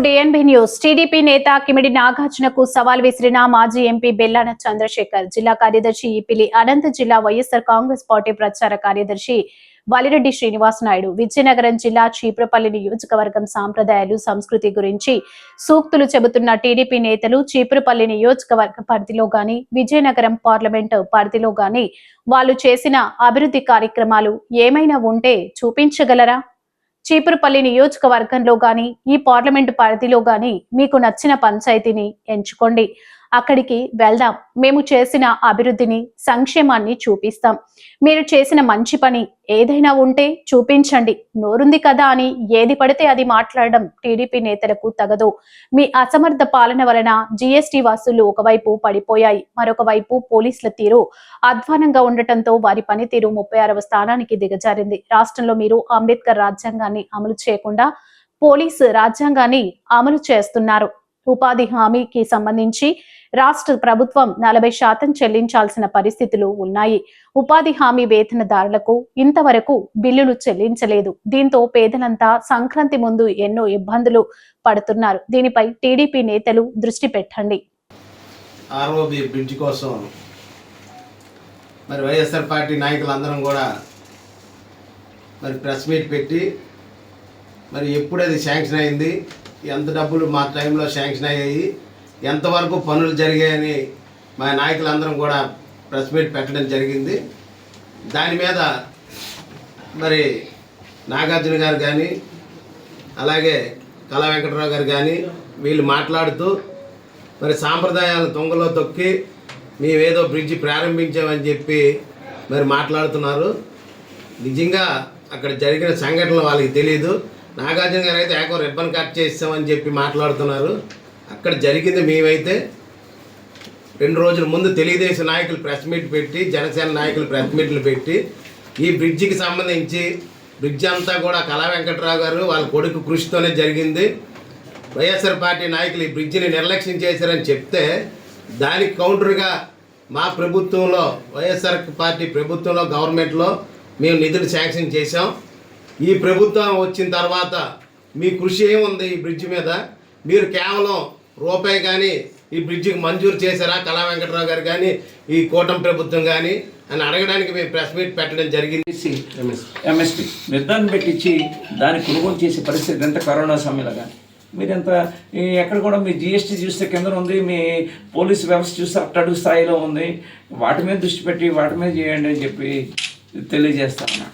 DNB news. TDP నేత కిమిడి నాగార్జునకు సవాల్ విసిరిన మాజీ ఎంపీ బెల్లాన చంద్రశేఖర్. జిల్లా కార్యదర్శి ఈపిలి అనంత, జిల్లా వైఎస్ఆర్ కాంగ్రెస్ పార్టీ ప్రచార కార్యదర్శి వలిరెడ్డి శ్రీనివాస్ నాయుడు విజయనగరం జిల్లా చీపురపల్లి నియోజకవర్గం సాంప్రదాయాలు, సంస్కృతి గురించి సూక్తులు చెబుతున్న టీడీపీ నేతలు చీపురపల్లి నియోజకవర్గ పరిధిలో గాని, విజయనగరం పార్లమెంటు పరిధిలో గాని వాళ్ళు చేసిన అభివృద్ధి కార్యక్రమాలు ఏమైనా ఉంటే చూపించగలరా? చీపురపల్లి నియోజకవర్గంలో గాని, ఈ పార్లమెంటు పరిధిలో గాని మీకు నచ్చిన పంచాయతీని ఎంచుకోండి. అక్కడికి వెళ్దాం. మేము చేసిన అభివృద్ధిని, సంక్షేమాన్ని చూపిస్తాం. మీరు చేసిన మంచి పని ఏదైనా ఉంటే చూపించండి. నోరుంది కదా అని ఏది పడితే అది మాట్లాడడం టీడీపీ నేతలకు తగదు. మీ అసమర్థ పాలన వలన జీఎస్టీ వసూళ్లు ఒకవైపు పడిపోయాయి, మరొక వైపు పోలీసుల తీరు అధ్వానంగా ఉండటంతో వారి పనితీరు 36వ స్థానానికి దిగజారింది. రాష్ట్రంలో మీరు అంబేద్కర్ రాజ్యాంగాన్ని అమలు చేయకుండా పోలీసు రాజ్యాంగాన్ని అమలు చేస్తున్నారు. ఉపాధి హామీకి సంబంధించి రాష్ట్ర ప్రభుత్వం 40% చెల్లించాల్సిన పరిస్థితులు ఉన్నాయి. ఉపాధి హామీ వేతనదారులకు ఇంతవరకు బిల్లులు చెల్లించలేదు. దీంతో పేదలంతా సంక్రాంతి ముందు ఎన్నో ఇబ్బందులు పడుతున్నారు. దీనిపై టీడీపీ నేతలు దృష్టి పెట్టండి. ఆర్ఓబి బ్రిడ్జ్ కోసం మరి వైఎస్ఆర్ పార్టీ నాయకులందరం కూడా మరి ప్రెస్ మీట్ పెట్టి మరి ఎప్పుడు అది శాంక్షన్ అయింది, ఎంత డబ్బులు మా టైంలో శాంక్షన్ అయ్యాయి, ఎంతవరకు పనులు జరిగాయని మా నాయకులందరం కూడా ప్రెస్ మీట్ పెట్టడం జరిగింది. దాని మీద మరి నాగార్జున గారు కానీ, అలాగే కళా వెంకటరావు గారు కానీ వీళ్ళు మాట్లాడుతూ మరి సాంప్రదాయాలను తొంగలో తొక్కి మేమేదో బ్రిడ్జి ప్రారంభించామని చెప్పి మరి మాట్లాడుతున్నారు. నిజంగా అక్కడ జరిగిన సంఘటనలు వాళ్ళకి తెలియదు. నాగార్జున గారు అయితే ఏకో రిబ్బన్ కట్ చేస్తామని చెప్పి మాట్లాడుతున్నారు. అక్కడ జరిగింది మేమైతే 2 రోజుల ముందు తెలుగుదేశం నాయకులు ప్రెస్ మీట్ పెట్టి, జనసేన నాయకులు ప్రెస్ మీట్లు పెట్టి ఈ బ్రిడ్జికి సంబంధించి బ్రిడ్జ్ అంతా కూడా కళా వెంకటరావు గారు వాళ్ళ కొడుకు కృషితోనే జరిగింది. వైఎస్ఆర్ పార్టీ నాయకులు ఈ బ్రిడ్జిని నిర్లక్ష్యం చేశారని చెప్తే దానికి కౌంటర్గా మా ప్రభుత్వంలో, వైఎస్ఆర్ పార్టీ ప్రభుత్వంలో, గవర్నమెంట్లో మేము నిధులు శాంక్షన్ చేశాం. ఈ ప్రభుత్వం వచ్చిన తర్వాత మీ కృషి ఏముంది ఈ బ్రిడ్జి మీద? మీరు కేవలం రూపాయి కానీ ఈ బ్రిడ్జికి మంజూరు చేశారా కళా వెంకటరావు గారు కానీ, ఈ కూటమి ప్రభుత్వం కానీ అని అడగడానికి మేము ప్రెస్ మీట్ పెట్టడం జరిగింది. ఎంఎస్పీ నిర్ధారణ పెట్టించి దాన్ని కొనుగోలు చేసే పరిస్థితి ఎంత కరోనా సమయంలో కానీ మీరెంత ఎక్కడ కూడా మీ జిఎస్టీ చూస్తే కింద ఉంది, మీ పోలీసు వ్యవస్థ చూస్తే అట్టడుగు స్థాయిలో ఉంది. వాటి మీద దృష్టి పెట్టి వాటి మీద చేయండి అని చెప్పి తెలియజేస్తా ఉన్నా.